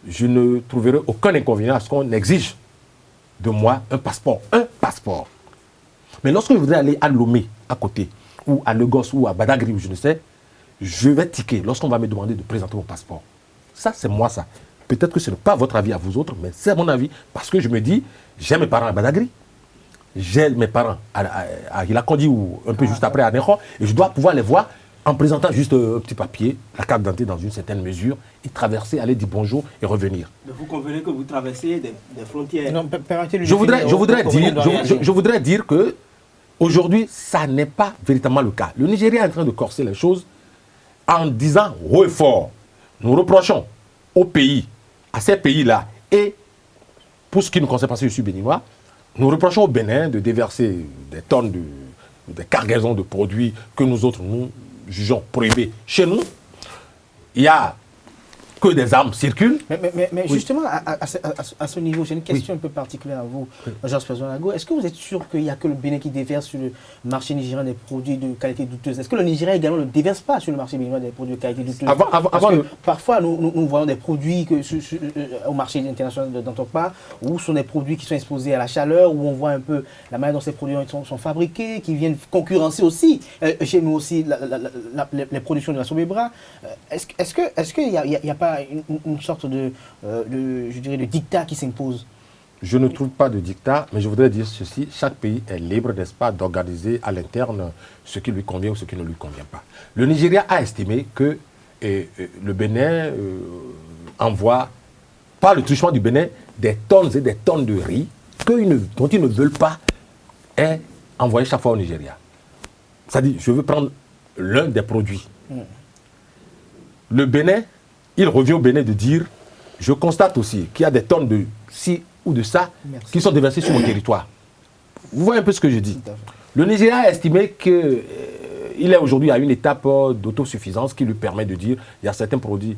je ne trouverai aucun inconvénient à ce qu'on exige de moi un passeport. Un passeport. Mais lorsque je voudrais aller à Lomé, à côté, ou à Lagos, ou à Badagry, ou je ne sais, je vais tiquer lorsqu'on va me demander de présenter mon passeport. Ça, c'est moi, ça. Peut-être que ce n'est pas votre avis à vous autres, mais c'est mon avis. Parce que je me dis, j'ai mes parents à Badagry, j'ai mes parents à Ilakondi, ou un peu juste après à Néron, et je dois pouvoir les voir en présentant juste un petit papier, la carte d'identité dans une certaine mesure, et traverser, aller dire bonjour et revenir. Mais vous convenez que vous traversez des frontières. Non, je voudrais dire que Aujourd'hui, ça n'est pas véritablement le cas. Le Nigeria est en train de corser les choses en disant haut et fort, nous reprochons au pays, à ces pays-là, et pour ce qui nous concerne, parce que je suis béninois, nous reprochons au Bénin de déverser des tonnes des cargaisons de produits que nous autres, nous jugeons prohibés. Chez nous, il y a que des armes circulent. Mais justement, à ce niveau, j'ai une question un peu particulière à vous, Georges Lago. Est-ce que vous êtes sûr qu'il n'y a que le Bénin qui déverse sur le marché nigérien des produits de qualité douteuse? Est-ce que le Nigeria également ne déverse pas sur le marché béninois des produits de qualité douteuse? Parfois, nous voyons des produits au marché international dont on parle, où sont des produits qui sont exposés à la chaleur, où on voit un peu la manière dont ces produits sont fabriqués, qui viennent concurrencer aussi, chez nous aussi, les productions de la Sobebra. Est-ce qu'il n'y a pas une sorte je dirais, de dictat qui s'impose? Je ne trouve pas de dictat, mais je voudrais dire ceci, chaque pays est libre, n'est-ce pas, d'organiser à l'interne ce qui lui convient ou ce qui ne lui convient pas. Le Nigeria a estimé que le Bénin envoie, par le truchement du Bénin, des tonnes et des tonnes de riz dont ils ne veulent pas envoyer chaque fois au Nigeria. C'est-à-dire, je veux prendre l'un des produits. Le Bénin, il revient au Bénin de dire, je constate aussi qu'il y a des tonnes de ci ou de ça qui sont déversées sur mon territoire. Vous voyez un peu ce que je dis. Le Nigeria a estimé qu'il est aujourd'hui à une étape d'autosuffisance qui lui permet de dire, il y a certains produits.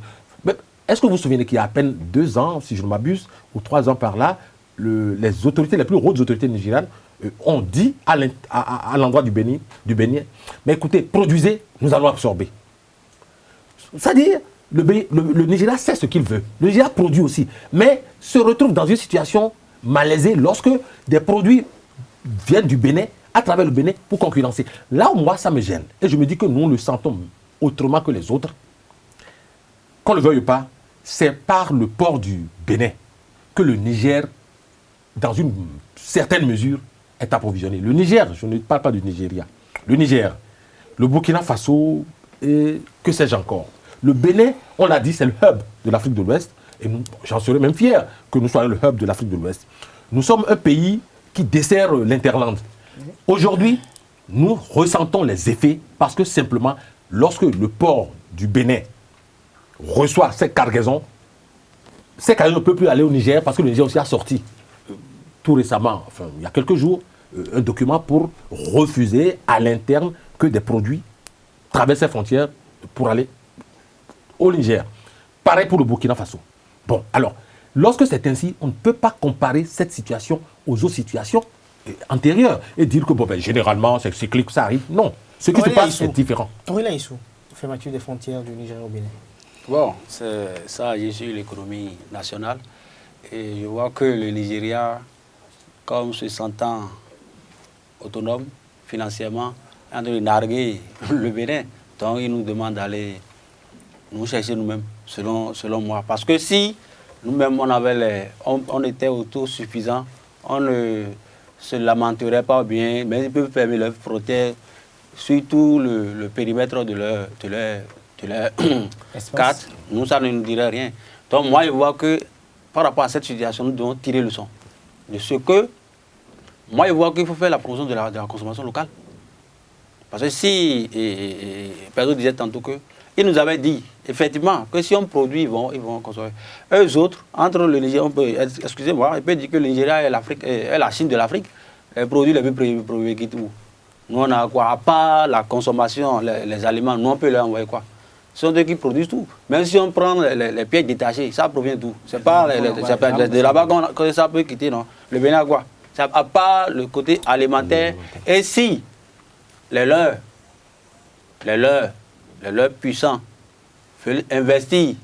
Est-ce que vous vous souvenez qu'il y a à peine 2 ans, si je ne m'abuse, ou 3 ans par là, les autorités, les plus hautes autorités nigérianes ont dit à l'endroit du Bénin, mais écoutez, produisez, nous allons absorber. C'est-à-dire, le Nigeria sait ce qu'il veut. Le Nigeria produit aussi, mais se retrouve dans une situation malaisée lorsque des produits viennent du Bénin, à travers le Bénin, pour concurrencer. Là où moi, ça me gêne, et je me dis que nous le sentons autrement que les autres, qu'on ne le veuille pas, c'est par le port du Bénin que le Niger, dans une certaine mesure, est approvisionné. Le Niger, je ne parle pas du Nigeria, le Niger, le Burkina Faso, et que sais-je encore. Le Bénin, on l'a dit, c'est le hub de l'Afrique de l'Ouest. Et j'en serais même fier que nous soyons le hub de l'Afrique de l'Ouest. Nous sommes un pays qui dessert l'Interland. Aujourd'hui, nous ressentons les effets parce que simplement, lorsque le port du Bénin reçoit ces cargaisons ne peuvent plus aller au Niger parce que le Niger aussi a sorti tout récemment, enfin il y a quelques jours, un document pour refuser à l'interne que des produits traversent ces frontières pour aller au Niger. Pareil pour le Burkina Faso. Bon, alors, lorsque c'est ainsi, on ne peut pas comparer cette situation aux autres situations antérieures et dire que généralement, c'est cyclique, ça arrive. Non, ce qui se passe, c'est différent. Aurélien Issou, fermeture des frontières du Nigeria au Bénin. Bon, ça agit sur l'économie nationale. Et je vois que le Nigeria, comme se sentant autonome financièrement, est en train de narguer le Bénin. Donc, il nous demande d'aller nous chercher nous-mêmes, selon moi. Parce que si nous-mêmes, on était autosuffisants, on ne se lamenterait pas bien, mais ils peuvent fermer leurs frontières, surtout le périmètre de leur carte. Nous, ça ne nous dirait rien. Donc, moi, je vois que par rapport à cette situation, nous devons tirer le son de ce que. Moi, je vois qu'il faut faire la promotion de la consommation locale. Parce que si, Pedro disait tantôt que, il nous avait dit, effectivement, que si on produit, ils vont consommer. Eux autres, entre le Nigeria, excusez-moi, il peut dire que le Nigeria est la Chine de l'Afrique, les produits les plus privés qui tout. Nous, on a quoi? À part la consommation, les aliments, nous, on peut leur envoyer quoi? Ce sont eux qui produisent tout. Même si on prend les pièces détachées, ça provient d'où? C'est pas de là-bas que ça peut quitter, non? Le Bénin, quoi? À part le côté alimentaire. Et si les leurs puissants veulent investir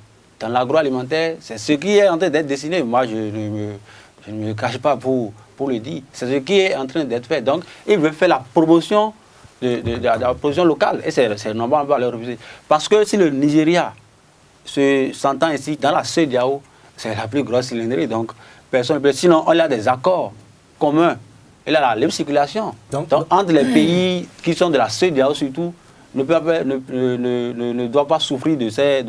dans l'agroalimentaire, c'est ce qui est en train d'être dessiné. Moi, je ne me cache pas pour le dire. C'est ce qui est en train d'être fait. Donc, ils veulent faire la promotion de la production locale. Et c'est normal, on va leur refuser. Parce que si le Nigeria s'entend ici, dans la CEDEAO, c'est la plus grosse cylindrée. Donc, personne ne peut. Sinon, on a des accords communs. Il y a la libre circulation. Donc, entre les pays qui sont de la CEDEAO surtout, ne doit pas souffrir de ces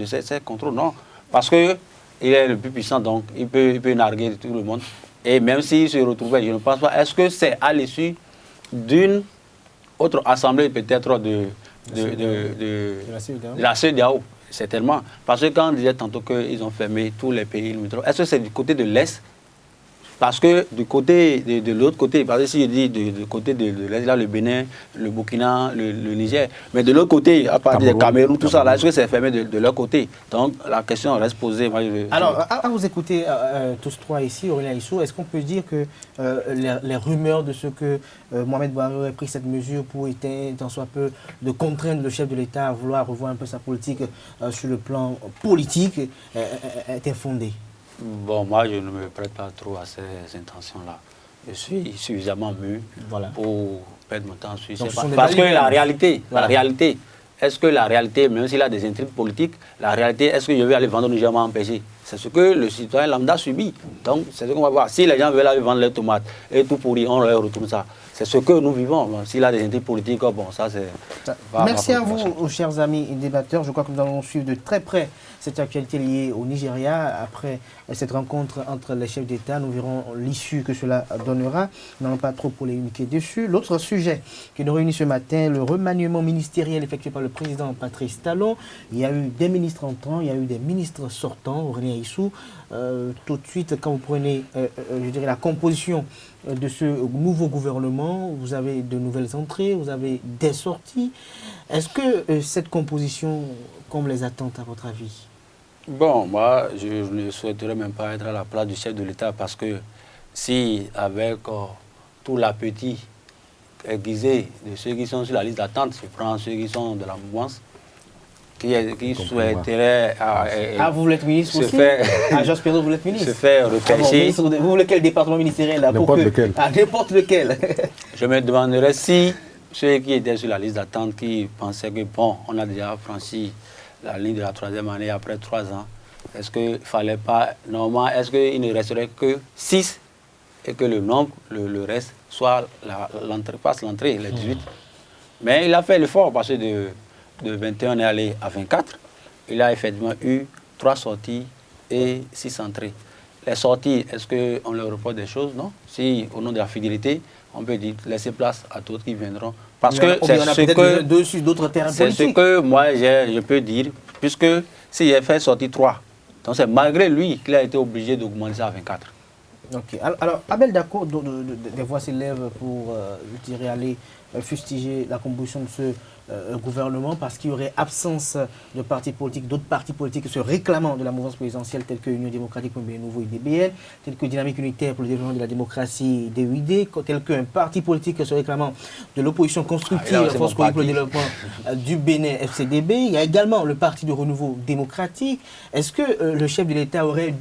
contrôles, non. Parce qu'il est le plus puissant, donc il peut narguer tout le monde. Et même s'il se retrouvait, je ne pense pas, est-ce que c'est à l'issue d'une autre assemblée peut-être de la CEDEAO, certainement. Parce que quand on disait tantôt qu'ils ont fermé tous les pays limitrophes, est-ce que c'est du côté de l'Est? Parce que du côté de l'autre côté, parce que si je dis du côté de l'Est, là, le Bénin, le Burkina, le Niger, mais de l'autre côté, à part le Cameroun, tout ça, là, est-ce que c'est fermé de leur côté? Donc la question reste posée. Alors, à vous écouter tous trois ici, Aurélien Issou, est-ce qu'on peut dire que les rumeurs de ce que Mohamed Bouhari aurait pris cette mesure pour tant soit peu de contraindre le chef de l'État à vouloir revoir un peu sa politique sur le plan politique est infondée? Bon, moi, je ne me prête pas trop à ces intentions-là. Je suis suffisamment mûr pour perdre mon temps sur ça. Parce que la réalité, est-ce que la réalité, même s'il a des intrigues politiques, la réalité, est-ce que je vais aller vendre au Niger m'empêcher? C'est ce que le citoyen lambda subit. Donc, c'est ce qu'on va voir. Si les gens veulent aller vendre leurs tomates et tout pourri, on leur retourne ça. C'est ce que nous vivons. S'il a des intrigues politiques, bon, ça c'est... Merci à vous, chers amis débatteurs. Je crois que nous allons suivre de très près cette actualité liée au Nigeria. Après cette rencontre entre les chefs d'État, nous verrons l'issue que cela donnera. Nous n'allons pas trop polémiquer dessus. L'autre sujet qui nous réunit ce matin, le remaniement ministériel effectué par le président Patrice Talon. Il y a eu des ministres entrants, il y a eu des ministres sortants, Aurélien Issou. Tout de suite, quand vous prenez je dirais, la composition de ce nouveau gouvernement, vous avez de nouvelles entrées, vous avez des sorties. Est-ce que cette composition comble les attentes à votre avis? Bon, moi, je ne souhaiterais même pas être à la place du chef de l'État parce que si, avec tout l'appétit aiguisé de ceux qui sont sur la liste d'attente, je prends ceux qui sont de la mouvance, qui souhaiteraient... vous voulez être ministre aussi? J'espère que vous voulez être ministre. Se faire repêcher. Vous voulez quel département ministériel là? N'importe lequel. N'importe lequel. Je me demanderais si ceux qui étaient sur la liste d'attente, qui pensaient que, bon, on a déjà franchi la ligne de la 3e année après 3 ans, est-ce qu'il ne fallait pas, normalement, est-ce qu'il ne resterait que 6 et que le nombre, le reste, soit passe l'entrée, les 18. Mais il a fait l'effort parce que de 21, on est allé à 24. Il a effectivement eu 3 sorties et 6 entrées. Les sorties, est-ce qu'on leur reporte des choses? Non. Si, au nom de la fidélité, on peut dire laisser place à d'autres qui viendront. Parce que c'est ce que moi, je peux dire, puisque si j'ai fait sortir 3, donc c'est malgré lui qu'il a été obligé d'augmenter ça à 24. Ok. Alors, Abel Dako, des voix s'élèvent pour, je dirais, aller fustiger la composition de ce gouvernement parce qu'il y aurait absence de partis politiques, d'autres partis politiques se réclamant de la mouvance présidentielle tels que Union démocratique pour le nouveau IDBN, tels que Dynamique unitaire pour le développement de la démocratie DUID, tel qu'un parti politique se réclamant de l'opposition constructive, la force politique pour le développement du Bénin FCDB. Il y a également le parti de renouveau démocratique. Est-ce que le chef de l'État aurait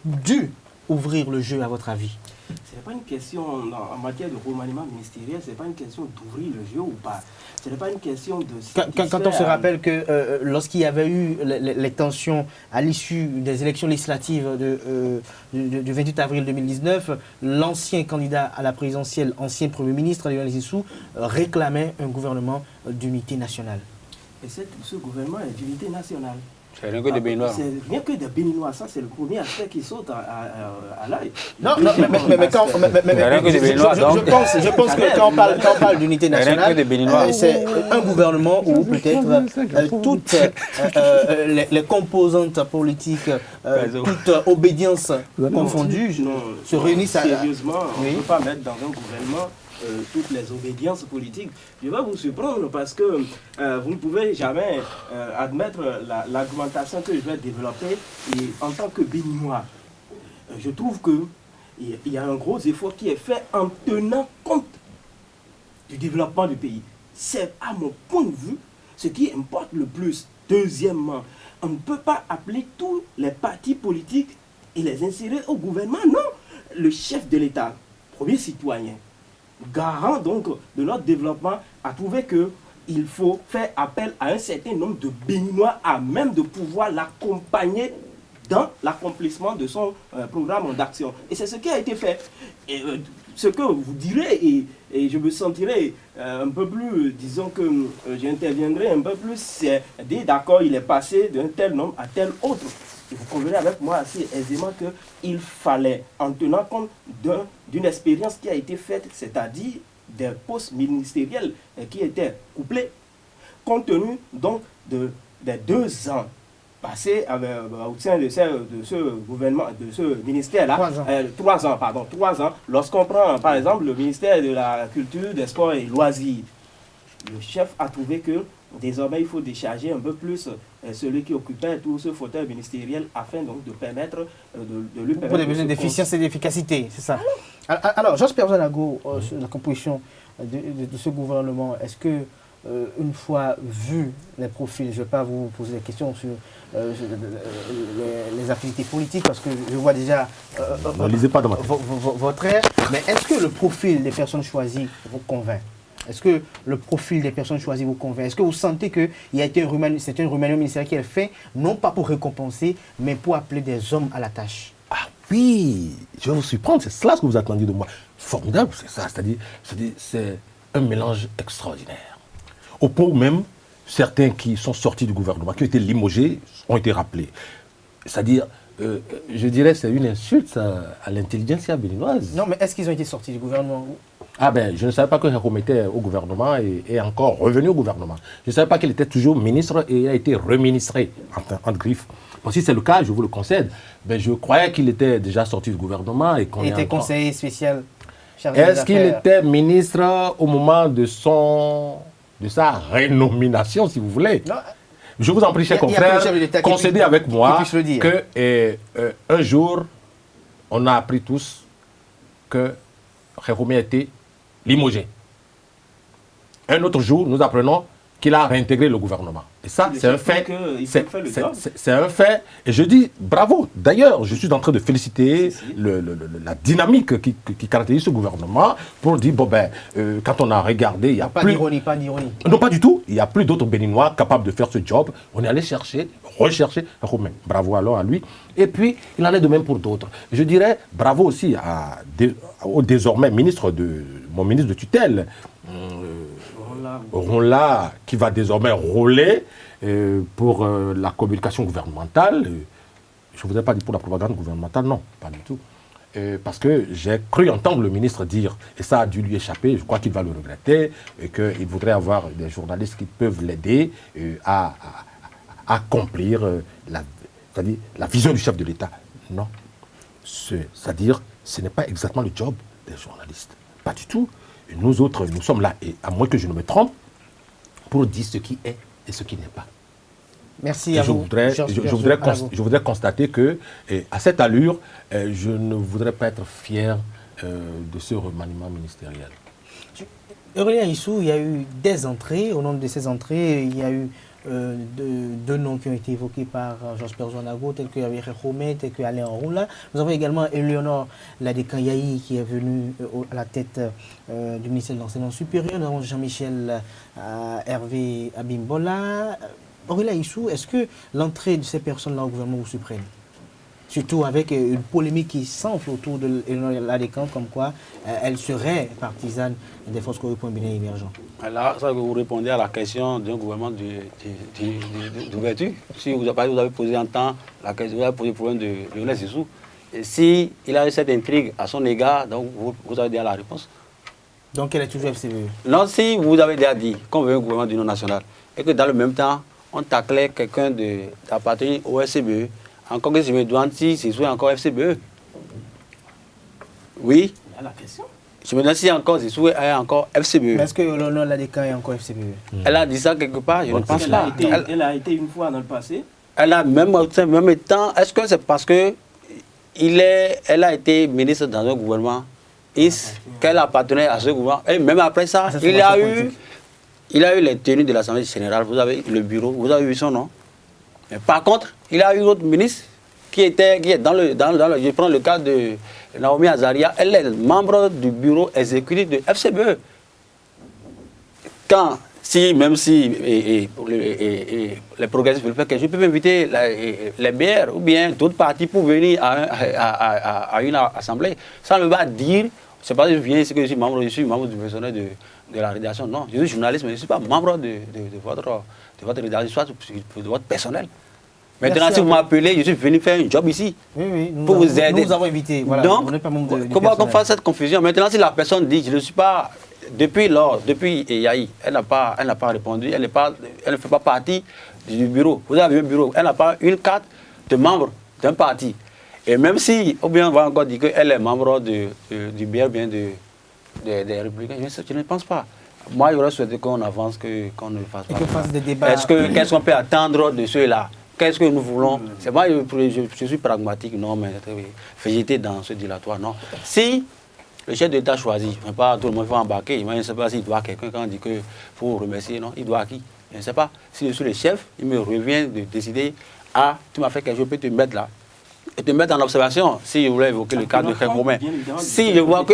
dû ouvrir le jeu à votre avis? Ce n'est pas une question, en matière de remaniement ministériel, ce n'est pas une question d'ouvrir le jeu ou pas. Ce n'est pas une question de... Quand on se rappelle que lorsqu'il y avait eu les tensions à l'issue des élections législatives du 28 avril 2019, l'ancien candidat à la présidentielle, ancien Premier ministre, Aurélien Issou, réclamait un gouvernement d'unité nationale. Et ce gouvernement est d'unité nationale. C'est rien que des Béninois. C'est rien que des Béninois, ça c'est le premier aspect qui saute à l'œil. Non, mais quand... Je pense que quand on parle d'unité nationale, c'est un gouvernement où peut-être toutes les composantes politiques, toutes obédiences confondues, se réunissent à... Sérieusement, on ne peut pas mettre dans un gouvernement toutes les obédiences politiques. Je vais vous surprendre parce que vous ne pouvez jamais admettre l'argumentation que je vais développer. Et en tant que Béninois, je trouve qu'il y a un gros effort qui est fait en tenant compte du développement du pays. C'est à mon point de vue ce qui importe le plus. Deuxièmement, on ne peut pas appeler tous les partis politiques et les insérer au gouvernement. Non, le chef de l'État, premier citoyen, garant donc de notre développement, a trouvé qu'il faut faire appel à un certain nombre de Béninois à même de pouvoir l'accompagner dans l'accomplissement de son programme d'action. Et c'est ce qui a été fait. Et ce que vous direz, et je me sentirai un peu plus, disons que j'interviendrai un peu plus, c'est dire d'accord, il est passé d'un tel nombre à tel autre. Et vous convenez avec moi assez aisément qu'il fallait, en tenant compte d'une expérience qui a été faite, c'est-à-dire des postes ministériels qui étaient couplés, compte tenu donc des 2 ans passés au sein de ce gouvernement, de ce ministère-là. 3 ans. 3 ans, pardon, 3 ans. Lorsqu'on prend, par exemple, le ministère de la Culture, des Sports et Loisirs, le chef a trouvé que désormais, il faut décharger un peu plus celui qui occupait tout ce fauteuil ministériel afin donc de permettre de lui permettre... Pour des besoins d'efficience et d'efficacité, c'est ça. Alors, Jasper Zanago, sur la composition de ce gouvernement, est-ce que, une fois vu les profils, je ne vais pas vous poser des questions sur les affinités politiques, parce que je vois déjà ne lisez pas dans ma tête. votre air, mais est-ce que le profil des personnes choisies vous convainc? Est-ce que le profil des personnes choisies vous convainc? Est-ce que vous sentez qu'il y a été un remaniement ministériel qui est fait, non pas pour récompenser, mais pour appeler des hommes à la tâche? Ah oui, je vais vous surprendre, c'est cela ce que vous attendiez de moi. Formidable, c'est ça, c'est-à-dire c'est un mélange extraordinaire. Au point où même, certains qui sont sortis du gouvernement, qui ont été limogés, ont été rappelés. C'est-à-dire, je dirais c'est une insulte à l'intelligentsia béninoise. Non, mais est-ce qu'ils ont été sortis du gouvernement? Ah ben, je ne savais pas que Jérôme était au gouvernement et encore revenu au gouvernement. Je ne savais pas qu'il était toujours ministre et il a été reministré en griffe. Bon, si c'est le cas, je vous le concède. Ben, je croyais qu'il était déjà sorti du gouvernement et qu'on Il était conseiller spécial. Est-ce qu'il était ministre au moment de sa rénomination, si vous voulez? Non. Je vous en prie, chers confrères, concédez avec moi que un jour, on a appris tous que Jérôme a été limogé. Un autre jour, nous apprenons qu'il a réintégré le gouvernement. Et ça, c'est un fait. C'est un fait. Et je dis bravo. D'ailleurs, je suis en train de féliciter la dynamique qui caractérise ce gouvernement pour dire, bon ben, quand on a regardé, il n'y a pas plus... d'ironie, pas d'ironie. Non, pas du tout. Il n'y a plus d'autres Béninois capables de faire ce job. On est allé rechercher Romain. Bravo alors à lui. Et puis, il en est de même pour d'autres. Je dirais bravo aussi au désormais mon ministre de tutelle, Ronla, qui va désormais rouler pour la communication gouvernementale. Je ne vous ai pas dit pour la propagande gouvernementale, non, pas du tout. Parce que j'ai cru entendre le ministre dire, et ça a dû lui échapper, je crois qu'il va le regretter, et qu'il voudrait avoir des journalistes qui peuvent l'aider à accomplir la vision du chef de l'État. Non. C'est-à-dire, ce n'est pas exactement le job des journalistes. Pas du tout. Et nous autres, nous sommes là, et à moins que je ne me trompe, pour dire ce qui est et ce qui n'est pas. Merci à vous. Je voudrais constater que, à cette allure, je ne voudrais pas être fier de ce remaniement ministériel. Aurélien Issou, il y a eu des entrées. Au nombre de ces entrées, il y a eu deux noms qui ont été évoqués par Jasper Zanago, tels que Jérôme, tels que Alain Ronla. Nous avons également Éléonore Ladekan-Yahi qui est venue à la tête du ministère de l'Enseignement supérieur. Nous avons Jean-Michel Hervé Abimbola. Aurélien Issou, est-ce que l'entrée de ces personnes-là au gouvernement vous surprenne? Surtout avec une polémique qui s'enfle autour de Éléonore Ladekan, comme quoi elle serait partisane des forces corruption bénin émergents. Là, ça vous répondez à la question d'un gouvernement d'ouverture. Si vous avez posé un temps la question, vous avez posé le problème de Léonard Issou. Si il a eu cette intrigue à son égard, donc vous avez déjà la réponse. Donc elle est toujours FCBE? Non, si vous avez déjà dit qu'on veut un gouvernement d'union nationale et que dans le même temps, on taclait quelqu'un d'appartenir au FCBE, encore que je me demande si c'est encore FCBE. Oui. Il y a la question. Je me demande si encore Zissou est encore FCBE. Mais est-ce que Éléonore Ladekan est encore FCBE? Elle a dit ça quelque part, je ne pense pas. Elle a été une fois dans le passé. Elle a même temps. Est-ce que c'est parce que elle a été ministre dans un gouvernement, qu'elle appartenait à ce gouvernement, et même après ça, il a eu les tenues de l'Assemblée générale, vous avez le bureau, vous avez vu son nom. Mais par contre, il a eu d'autres ministres qui est dans le. Je prends le cas de Naomi Azaria, elle est membre du bureau exécutif de FCBE. Même si les progressistes veulent faire que je peux m'inviter les BR ou bien d'autres partis pour venir à une assemblée, ça ne veut pas dire, c'est pas que je viens ici que je suis membre du personnel de la rédaction. Non, je suis journaliste, mais je ne suis pas membre de votre rédaction, soit de votre personnel. Maintenant, si vous m'appelez, je suis venu faire un job ici. Oui, pour vous aider. Nous vous avons invité. Voilà, donc, comment on fait cette confusion? Maintenant, si la personne dit, je ne suis pas depuis Yahi, elle n'a pas répondu, elle ne fait pas partie du bureau. Vous avez un bureau, elle n'a pas une carte de membre d'un parti. Et même si, ou bien on va encore dire qu'elle est membre du bien des Républicains, je ne pense pas. Moi, j'aurais souhaité qu'on avance, qu'on ne fasse pas. Et qu'on fasse des débats. Qu'est-ce qu'on peut attendre de ceux-là? Qu'est-ce que nous voulons? C'est moi, je suis pragmatique, non, mais végéter dans ce dilatoire, non. Si le chef d'État choisit, pas tout le monde va embarquer, je ne sais pas s'il doit quelqu'un quand on dit qu'il faut remercier, non, il doit à qui? Je ne sais pas. Si je suis le chef, il me revient de décider, tu m'as fait quelque chose, je peux te mettre là. Et te mettre en observation, si je voulais évoquer le cas de Khemoumen. Si je vois que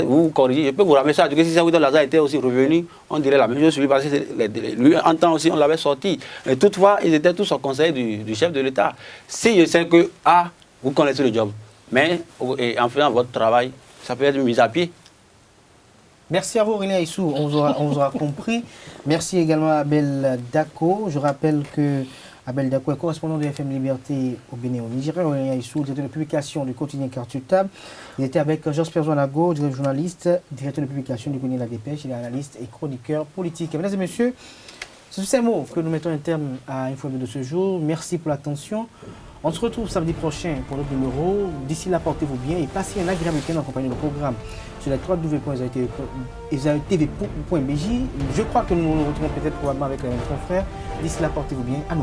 vous corrigez, je peux vous ramener ça. Parce que si Saouda Lazare était aussi revenu, on dirait la même chose sur lui, parce que lui, en temps aussi, on l'avait sorti. Mais toutefois, ils étaient tous au conseil du chef de l'État. Si je sais que, vous connaissez le job, mais en faisant votre travail, ça peut être mis à pied. Merci à vous, Aurélien Issou, on vous aura compris. Merci également à Abel Dako. Je rappelle que Abel Dako est correspondant de FM Liberté au Bénin, au Nigeria. Aurélien Issou, directeur de publication du quotidien Cartutable. Il était avec Jasper Zouanago, journaliste, directeur de publication du quotidien La Dépêche. Il est analyste et chroniqueur politique. Mesdames et messieurs, c'est sur ces mots que nous mettons un terme à Info de ce jour. Merci pour l'attention. On se retrouve samedi prochain pour notre numéro. D'ici là, portez-vous bien et passez un agréable week-end en compagnie du programme sur la www.esaetv.bj. Je crois que nous nous retrouvons peut-être probablement avec les mêmes confrères. D'ici là, portez-vous bien. À nous.